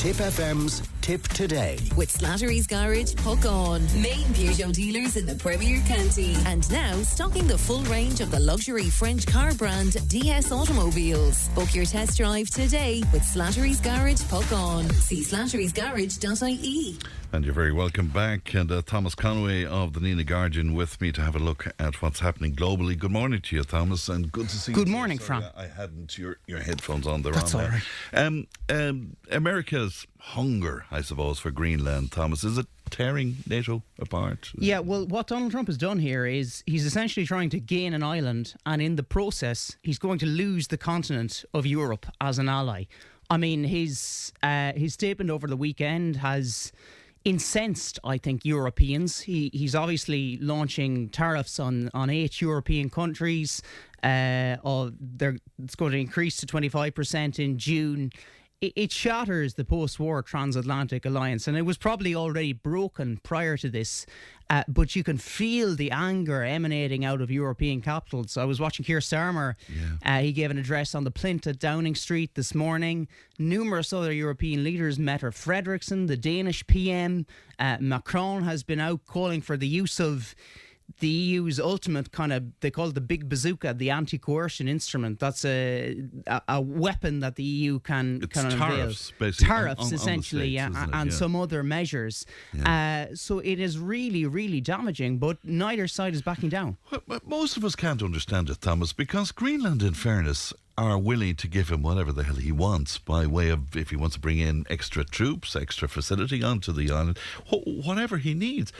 Tip FM's Tip Today. With Slattery's Garage, Puck On. Main Peugeot dealers in the Premier County. And now stocking the full range of the luxury French car brand DS Automobiles. Book your test drive today with Slattery's Garage, Puck On. See slatterysgarage.ie. And you're very welcome back. And Thomas Conway of the Nina Guardian with me to have a look at what's happening globally. Good morning to you, Thomas, and good to see you. Good morning, Fran. I hadn't your headphones on there. That's all right. America's hunger, I suppose, for Greenland, Thomas, is it tearing NATO apart? Yeah, well, what Donald Trump has done here is he's essentially trying to gain an island, and in the process, he's going to lose the continent of Europe as an ally. I mean, his statement over the weekend has incensed, I think, Europeans. He's obviously launching tariffs on 8 European countries. It's going to increase to 25% in June. It shatters the post-war transatlantic alliance, and it was probably already broken prior to this, but you can feel the anger emanating out of European capitals. I was watching Keir Starmer. He gave an address on the plinth at Downing Street this morning. Numerous other European leaders met her. Frederiksen, the Danish PM, Macron has been out calling for the use of the EU's ultimate kind of, they call it the big bazooka, the anti-coercion instrument. That's a weapon that the EU can unveil. Tariffs, basically. Tariffs, essentially, on the States, and some other measures. So it is really, really damaging, but neither side is backing down. Well, most of us can't understand it, Thomas, because Greenland, in fairness, are willing to give him whatever the hell he wants by way of, if he wants to bring in extra troops, extra facility onto the island, whatever he needs.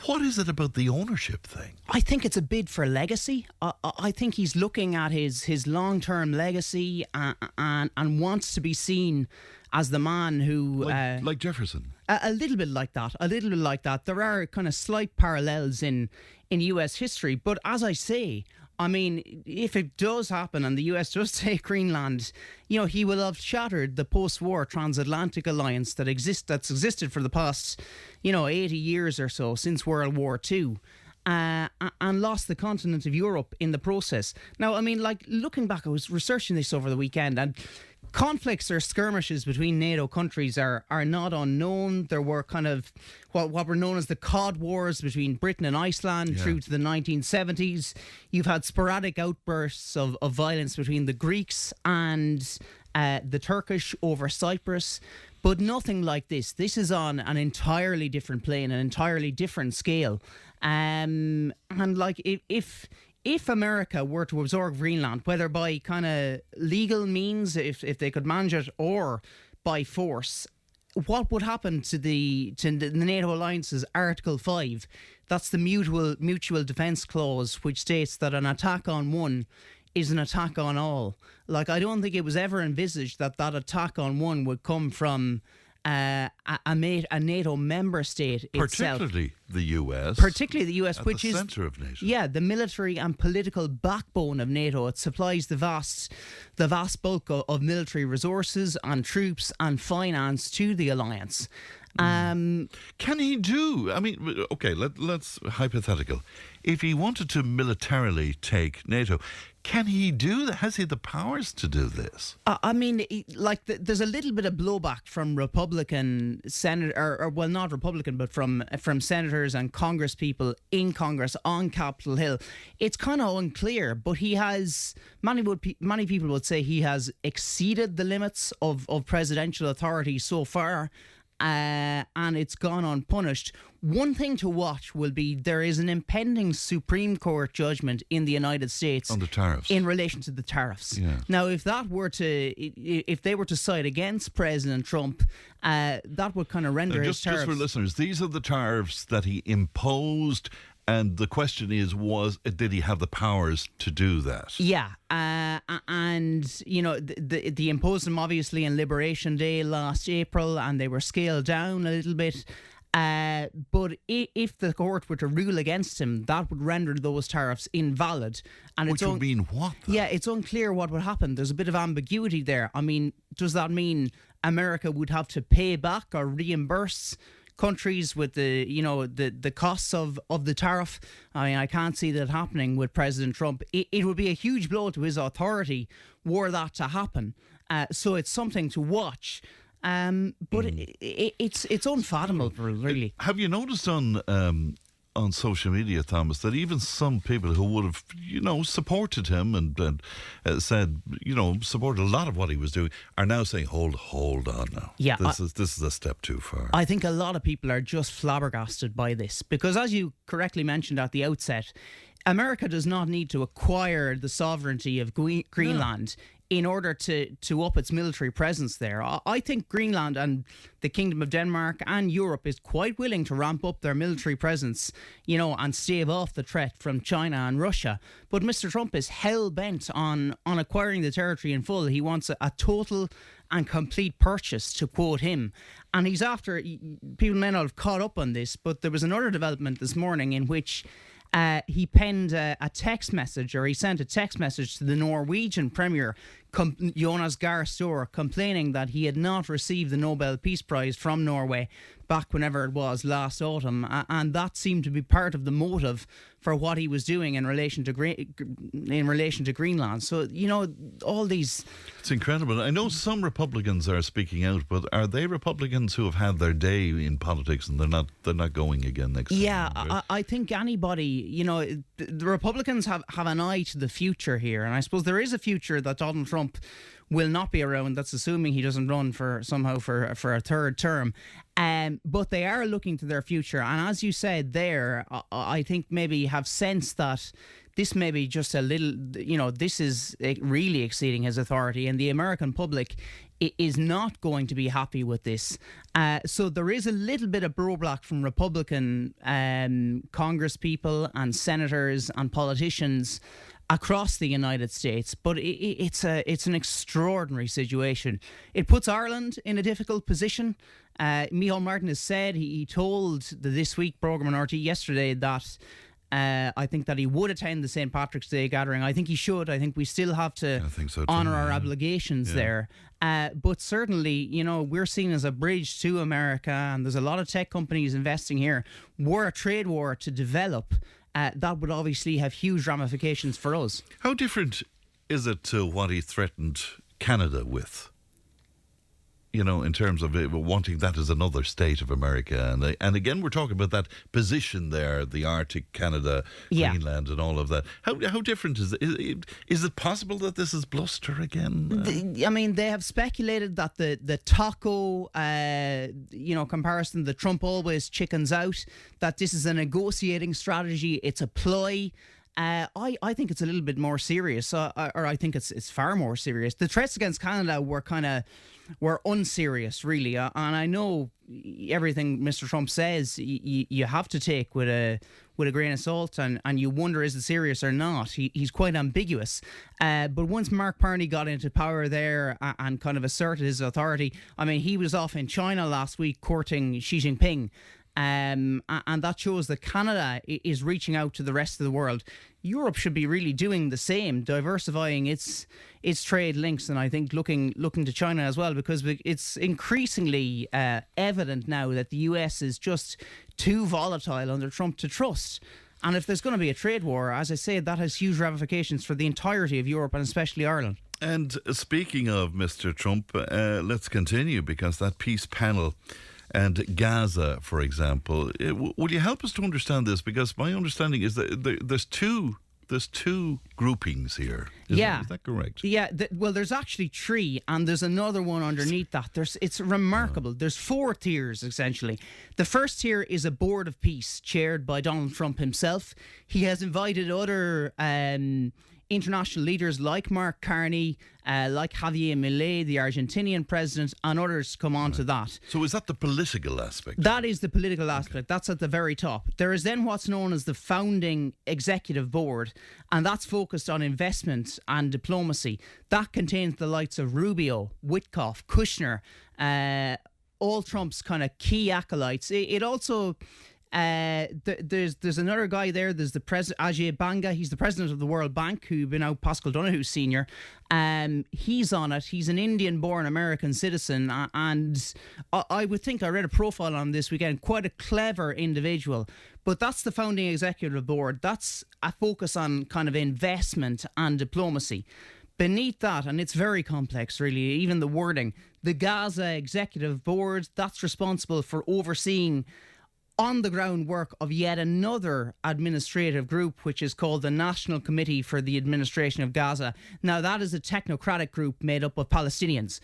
What is it about the ownership thing? I think it's a bid for legacy. I think he's looking at his long-term legacy and wants to be seen as the man who... Like Jefferson? A little bit like that. There are kind of slight parallels in US history, but as I say, I mean, if it does happen and the US does take Greenland, you know, he will have shattered the post-war transatlantic alliance that's existed for the past, 80 years or so, since World War II. And lost the continent of Europe in the process. Now, I mean, like, looking back, I was researching this over the weekend, and conflicts or skirmishes between NATO countries are not unknown. There were kind of what were known as the Cod Wars between Britain and Iceland through to the 1970s. You've had sporadic outbursts of violence between the Greeks and the Turkish over Cyprus. But nothing like this. This is on an entirely different plane, an entirely different scale. And like if America were to absorb Greenland, whether by kind of legal means, if they could manage it, or by force, what would happen to the NATO alliance's Article 5? That's the mutual defence clause, which states that an attack on one is an attack on all. Like, I don't think it was ever envisaged that attack on one would come from a NATO member state itself. Particularly the US. Which is the centre of NATO. Yeah, the military and political backbone of NATO. It supplies the vast bulk of military resources and troops and finance to the alliance. Can he do? I mean, okay, let's hypothetical. If he wanted to militarily take NATO, can he do that? Has he the powers to do this? I mean, there's a little bit of blowback from Republican senator, or not Republican, but from senators and Congress people in Congress on Capitol Hill. It's kind of unclear, but he has many people would say he has exceeded the limits of presidential authority so far. And it's gone unpunished. One thing to watch will be there is an impending Supreme Court judgment in the United States on the tariffs in relation to the tariffs. Yeah. Now, if they were to side against President Trump, that would kind of render his tariffs. Just for listeners, these are the tariffs that he imposed. And the question is, did he have the powers to do that? Yeah, and they imposed them obviously on Liberation Day last April, and they were scaled down a little bit. But if the court were to rule against him, that would render those tariffs invalid. And which would mean what, though? Yeah, it's unclear what would happen. There's a bit of ambiguity there. I mean, does that mean America would have to pay back or reimburse countries with the costs of the tariff? I mean, I can't see that happening with President Trump. It would be a huge blow to his authority were that to happen. So it's something to watch. But it's unfathomable, really. Have you noticed on social media, Thomas, that even some people who would have, supported him and said, supported a lot of what he was doing, are now saying, hold on now. Yeah, this is a step too far. I think a lot of people are just flabbergasted by this because, as you correctly mentioned at the outset, America does not need to acquire the sovereignty of Greenland in order to up its military presence there. I think Greenland and the Kingdom of Denmark and Europe is quite willing to ramp up their military presence, and stave off the threat from China and Russia. But Mr. Trump is hell-bent on acquiring the territory in full. He wants a total and complete purchase, to quote him. And he's after, people may not have caught up on this, but there was another development this morning in which he penned a text message, or he sent a text message to the Norwegian Premier, Jonas Gahr Støre, complaining that he had not received the Nobel Peace Prize from Norway back whenever it was last autumn, and that seemed to be part of the motive for what he was doing in relation to Greenland. So all these. It's incredible. I know some Republicans are speaking out, but are they Republicans who have had their day in politics and they're not going again next time? Yeah, Right? I think anybody, the Republicans have an eye to the future here, and I suppose there is a future that Donald Trump will not be around. That's assuming he doesn't run for a third term. But they are looking to their future. And as you said there, I think maybe have sensed that this may be just a little, this is really exceeding his authority. And the American public is not going to be happy with this. So there is a little bit of blowback from Republican Congress people and senators and politicians across the United States, but it's an extraordinary situation. It puts Ireland in a difficult position. Micheál Martin has said, he told the This Week programme on RT yesterday that I think that he would attend the St. Patrick's Day gathering. I think he should. I think we still have to honour our obligations there. But certainly, we're seen as a bridge to America, and there's a lot of tech companies investing here. Were a trade war to develop, that would obviously have huge ramifications for us. How different is it to what he threatened Canada with? In terms of wanting that as another state of America. And again, we're talking about that position there, the Arctic, Canada, Greenland and all of that. How different is it? Is it possible that this is bluster again? They have speculated that the taco, comparison, the Trump always chickens out, that this is a negotiating strategy, it's a ploy. I think it's a little bit more serious, or I think it's far more serious. The threats against Canada were unserious, really, and I know everything Mr. Trump says you have to take with a grain of salt, and you wonder, is it serious or not? He's quite ambiguous. But once Mark Carney got into power there and kind of asserted his authority, he was off in China last week courting Xi Jinping. And that shows that Canada is reaching out to the rest of the world. Europe should be really doing the same, diversifying its trade links, and I think looking to China as well, because it's increasingly evident now that the US is just too volatile under Trump to trust. And if there's going to be a trade war, as I say, that has huge ramifications for the entirety of Europe and especially Ireland. And speaking of Mr. Trump, let's continue, because that peace panel and Gaza, for example, will you help us to understand this? Because my understanding is that there's two groupings here. Is that correct? Yeah. There's actually three, and there's another one underneath that. It's remarkable. There's four tiers, essentially. The first tier is a board of peace chaired by Donald Trump himself. He has invited other international leaders like Mark Carney, like Javier Milei, the Argentinian president, and others come on to that. So is that the political aspect? That is the political aspect. That's at the very top. There is then what's known as the founding executive board, and that's focused on investment and diplomacy. That contains the likes of Rubio, Witkoff, Kushner, all Trump's kind of key acolytes. It also... there's another guy there. There's the president, Ajay Banga. He's the president of the World Bank, who've been out Pascal Donoghue Senior. He's on it. He's an Indian-born American citizen, and I would think, I read a profile on this weekend, quite a clever individual. But that's the founding executive board. That's a focus on kind of investment and diplomacy. Beneath that, and it's very complex really, even the wording, the Gaza Executive Board, that's responsible for overseeing on-the-ground work of yet another administrative group, which is called the National Committee for the Administration of Gaza. Now, that is a technocratic group made up of Palestinians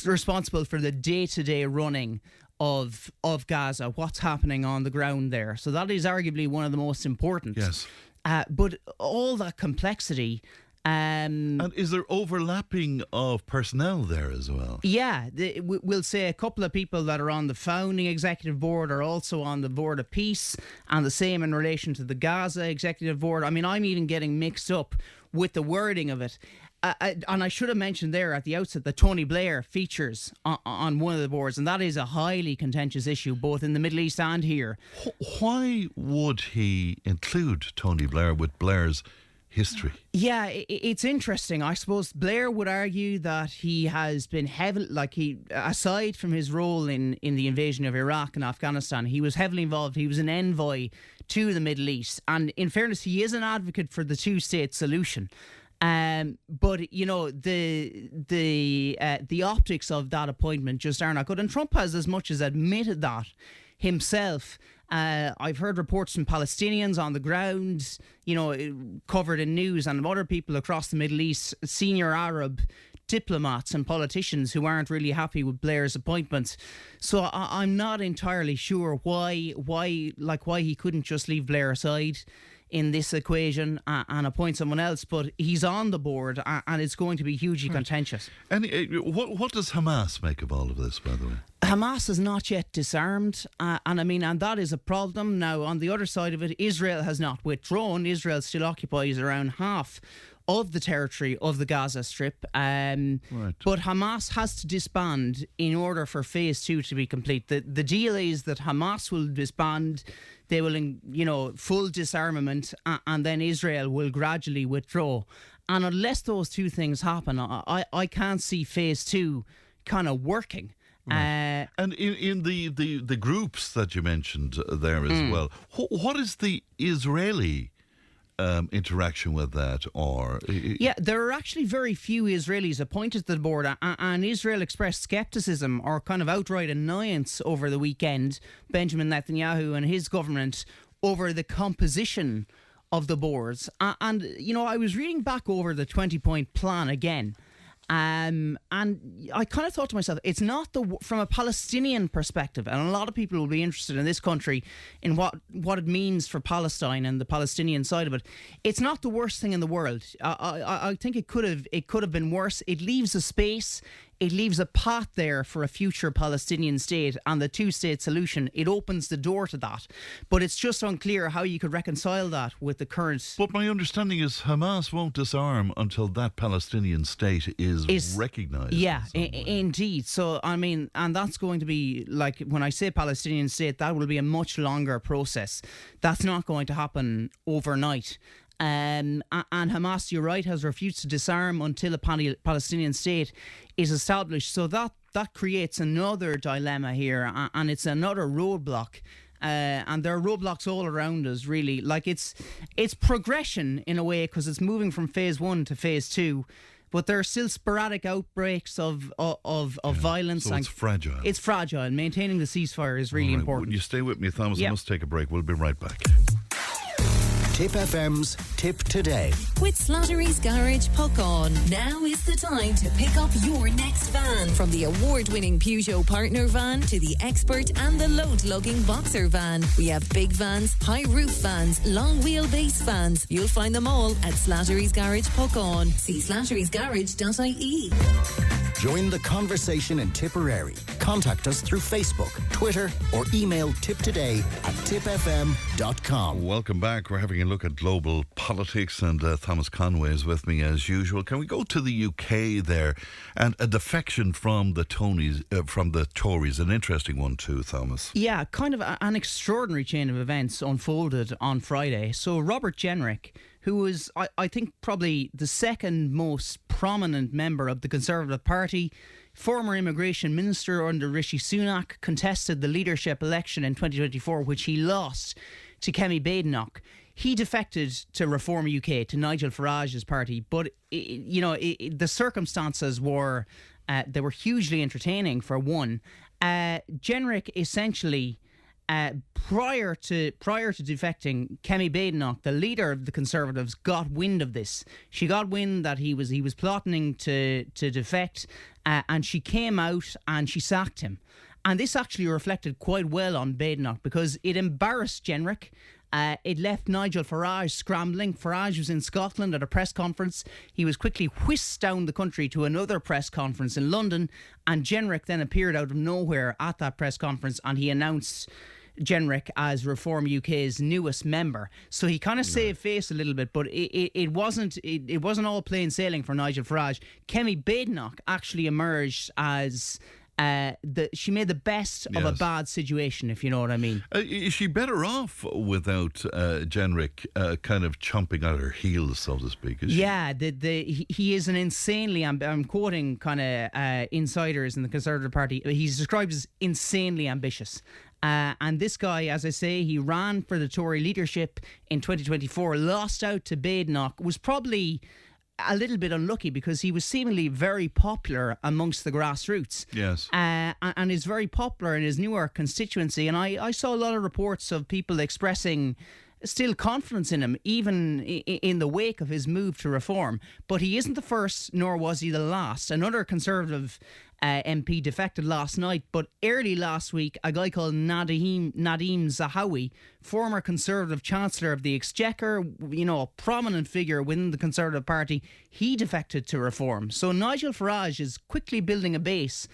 responsible for the day-to-day running of Gaza, what's happening on the ground there. So that is arguably one of the most important. Yes. But all that complexity... and is there overlapping of personnel there as well? Yeah, we'll say a couple of people that are on the founding executive board are also on the board of peace, and the same in relation to the Gaza executive board. I mean, I'm even getting mixed up with the wording of it. And I should have mentioned there at the outset that Tony Blair features on one of the boards, and that is a highly contentious issue both in the Middle East and here. Why would he include Tony Blair with Blair's history? Yeah, it's interesting. I suppose Blair would argue that he has been aside from his role in the invasion of Iraq and Afghanistan, he was heavily involved. He was an envoy to the Middle East. And in fairness, he is an advocate for the two-state solution. But you know, the optics of that appointment just are not good, and Trump has as much as admitted that himself. I've heard reports from Palestinians on the ground, you know, covered in news, and other people across the Middle East, senior Arab diplomats and politicians who aren't really happy with Blair's appointment. So I'm not entirely sure why he couldn't just leave Blair aside in this equation and appoint someone else, but he's on the board and it's going to be hugely contentious. And what does Hamas make of all of this, by the way? Hamas is not yet disarmed, and that is a problem. Now, on the other side of it, Israel has not withdrawn. Israel still occupies around half of the territory of the Gaza Strip. Right. But Hamas has to disband in order for phase 2 to be complete. The deal is that Hamas will disband, they will, full disarmament, and then Israel will gradually withdraw. And unless those two things happen, I can't see phase 2 kind of working. Right. And in the groups that you mentioned there as well, what is the Israeli interaction with that? Or yeah, there are actually very few Israelis appointed to the board, and Israel expressed scepticism or kind of outright annoyance over the weekend, Benjamin Netanyahu and his government, over the composition of the boards. And I was reading back over the 20-point plan again. And I kind of thought to myself, it's not from a Palestinian perspective, and a lot of people will be interested in this country in what it means for Palestine and the Palestinian side of it. It's not the worst thing in the world. I think it could have been worse. It leaves a space. It leaves a path there for a future Palestinian state and the two-state solution. It opens the door to that. But it's just unclear how you could reconcile that with the current... But my understanding is Hamas won't disarm until that Palestinian state is recognised. Yeah, indeed. So, I mean, and that's going to be, like, when I say Palestinian state, that will be a much longer process. That's not going to happen overnight. And Hamas, you're right, has refused to disarm until a Palestinian state is established. So that creates another dilemma here, and it's another roadblock. And there are roadblocks all around us, really. Like, it's progression in a way, because it's moving from phase 1 to phase 2. But there are still sporadic outbreaks of violence. So it's fragile. It's fragile. Maintaining the ceasefire is really important. Would you stay with me, Thomas? Yep. I must take a break. We'll be right back. Tip FM's Tip Today. With Slattery's Garage Puckon. Now is the time to pick up your next van. From the award-winning Peugeot Partner van to the Expert and the load-lugging Boxer van. We have big vans, high-roof vans, long wheelbase vans. You'll find them all at Slattery's Garage Puckon. See slatterysgarage.ie. Join the conversation in Tipperary. Contact us through Facebook, Twitter, or email tiptoday@tipfm.com. Welcome back. We're having a look at global politics, and Thomas Conway is with me as usual. Can we go to the UK there? And a defection from the Tories, an interesting one too, Thomas. Yeah, kind of an extraordinary chain of events unfolded on Friday. So Robert Jenrick, who was, I think, probably the second most prominent member of the Conservative Party, former immigration minister under Rishi Sunak, contested the leadership election in 2024, which he lost to Kemi Badenoch. He defected to Reform UK, to Nigel Farage's party, but the circumstances were They were hugely entertaining, for one. Jenrick essentially, prior to defecting, Kemi Badenoch, the leader of the Conservatives, got wind of this. She got wind that he was plotting to defect, and she came out and she sacked him. And this actually reflected quite well on Badenoch because it embarrassed Jenrick. It left Nigel Farage scrambling. Farage was in Scotland at a press conference. He was quickly whisked down the country to another press conference in London, and Jenrick then appeared out of nowhere at that press conference, and he announced Jenrick as Reform UK's newest member. So he kind of saved face a little bit, but it wasn't all plain sailing for Nigel Farage. Kemi Badenoch actually emerged as she made the best of a bad situation, if you know what I mean. Is she better off without Jenrick kind of chomping at her heels, so to speak? Yeah, he is an insanely, I'm quoting kind of insiders in the Conservative Party, he's described as insanely ambitious. And this guy, as I say, he ran for the Tory leadership in 2024, lost out to Badenoch, was probably a little bit unlucky because he was seemingly very popular amongst the grassroots. Yes. And is very popular in his newer constituency. And I saw a lot of reports of people expressing still confidence in him, even in the wake of his move to reform. But he isn't the first, nor was he the last. Another Conservative MP defected last night, but early last week, a guy called Nadeem Zahawi, former Conservative Chancellor of the Exchequer, a prominent figure within the Conservative Party, he defected to reform. So Nigel Farage is quickly building a base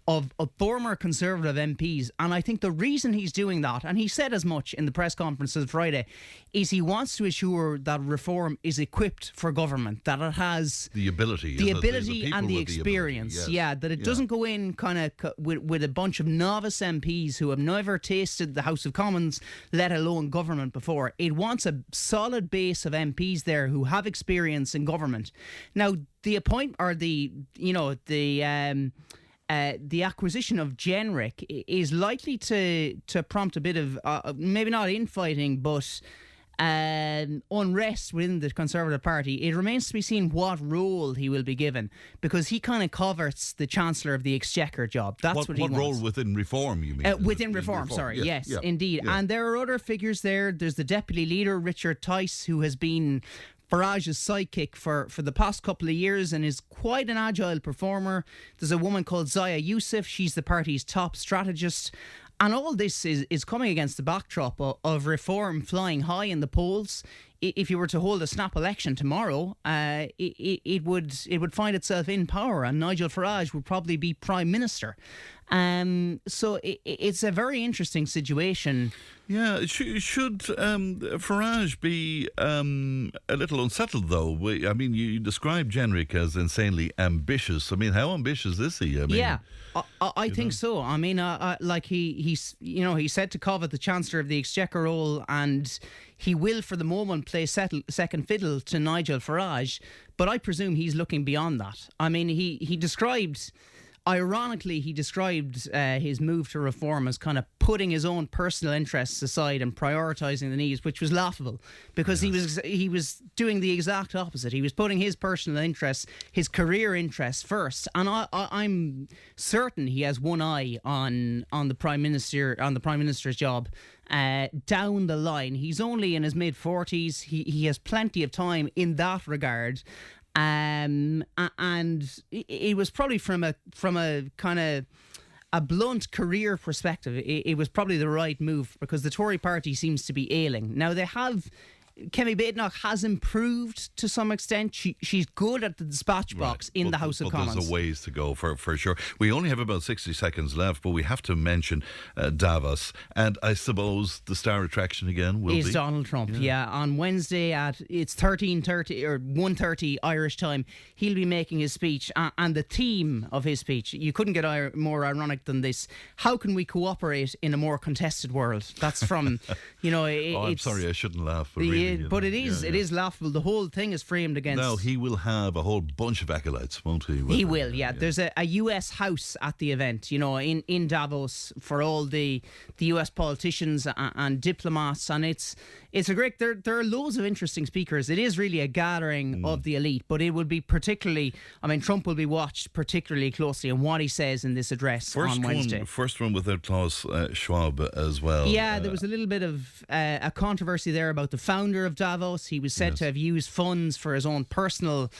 of former Conservative MPs, and I think the reason he's doing that, and he said as much in the press conference on Friday, is he wants to ensure that reform is equipped for government, that it has the ability and the experience. Yes. That it doesn't go in kind of with a bunch of novice MPs who have never tasted the House of Commons, let alone government before. It wants a solid base of MPs there who have experience in government. Now, the acquisition of Jenrick is likely to prompt a bit of maybe not infighting, but unrest within the Conservative Party. It remains to be seen what role he will be given, because he kind of covets the Chancellor of the Exchequer job. That's what he wants. What role within Reform, you mean? Within Reform, sorry. Yes, indeed. Yeah. And there are other figures there. There's the Deputy Leader, Richard Tice, who has been Farage's sidekick for the past couple of years and is quite an agile performer. There's a woman called Zaya Youssef. She's the party's top strategist. And all this is coming against the backdrop of Reform flying high in the polls. If you were to hold a snap election tomorrow, it would find itself in power, and Nigel Farage would probably be Prime Minister. So it's a very interesting situation. Yeah, should Farage be a little unsettled, though? I mean, you described Jenrick as insanely ambitious. I mean, how ambitious is he? I mean, I think so. I mean, like he's said to covet the Chancellor of the Exchequer role, and he will, for the moment, play second fiddle to Nigel Farage. But I presume he's looking beyond that. I mean, he described. Ironically, he described his move to reform as kind of putting his own personal interests aside and prioritising the needs, which was laughable, because he was doing the exact opposite. He was putting his personal interests, his career interests first, and I'm certain he has one eye on the Prime Minister's job down the line. He's only in his mid-40s. He has plenty of time in that regard. And it was probably from a kind of a blunt career perspective, it was probably the right move, because the Tory party seems to be ailing. Now, Kemi Badenoch has improved to some extent. She's good at the dispatch box in the House of Commons. There's a ways to go for sure. We only have about 60 seconds left, but we have to mention Davos. And I suppose the star attraction again will be Donald Trump. Yeah, on Wednesday it's 13:30 or 1:30 Irish time. He'll be making his speech, and the theme of his speech, you couldn't get more ironic than this: how can we cooperate in a more contested world? That's from, I'm sorry, I shouldn't laugh, but really. really. But it is laughable. The whole thing is framed against. Now, he will have a whole bunch of acolytes, won't he? He will, yeah. There's a US house at the event, in Davos for all the US politicians and diplomats, and it's a great. There are loads of interesting speakers. It is really a gathering of the elite, but it will be particularly. I mean, Trump will be watched particularly closely on what he says in this address on Wednesday. First one without Klaus Schwab as well. Yeah, there was a little bit of a controversy there about the founder of Davos. He was said to have used funds for his own personal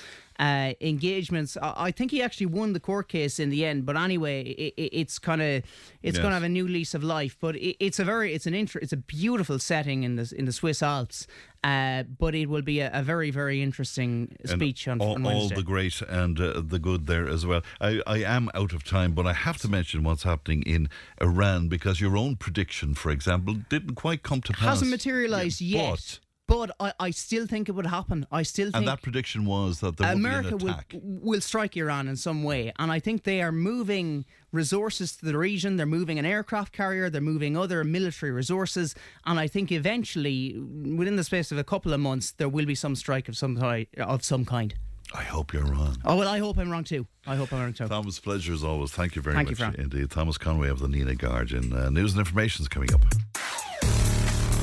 engagements. I think he actually won the court case in the end, but anyway, it's going to have a new lease of life. But it's a beautiful setting in the Swiss Alps. But it will be a very, very interesting speech on Wednesday. All the great and the good there as well. I am out of time, but I have to mention what's happening in Iran, because your own prediction, for example, didn't quite come to pass. Hasn't materialised yet. But I still think it would happen. And that prediction was that there America would be an attack. will strike Iran in some way. And I think they are moving resources to the region. They're moving an aircraft carrier. They're moving other military resources. And I think eventually, within the space of a couple of months, there will be some strike of some kind. I hope you're wrong. Oh, well, I hope I'm wrong too. Thomas, pleasure as always. Thank you very much. Frank. Indeed. Thomas Conway of the Nina Guardian. News and information is coming up.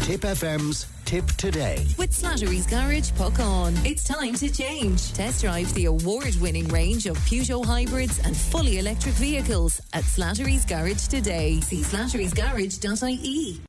Tip FM's Tip Today. With Slattery's Garage, puck on. It's time to change. Test drive the award-winning range of Peugeot hybrids and fully electric vehicles at Slattery's Garage today. See slatterysgarage.ie.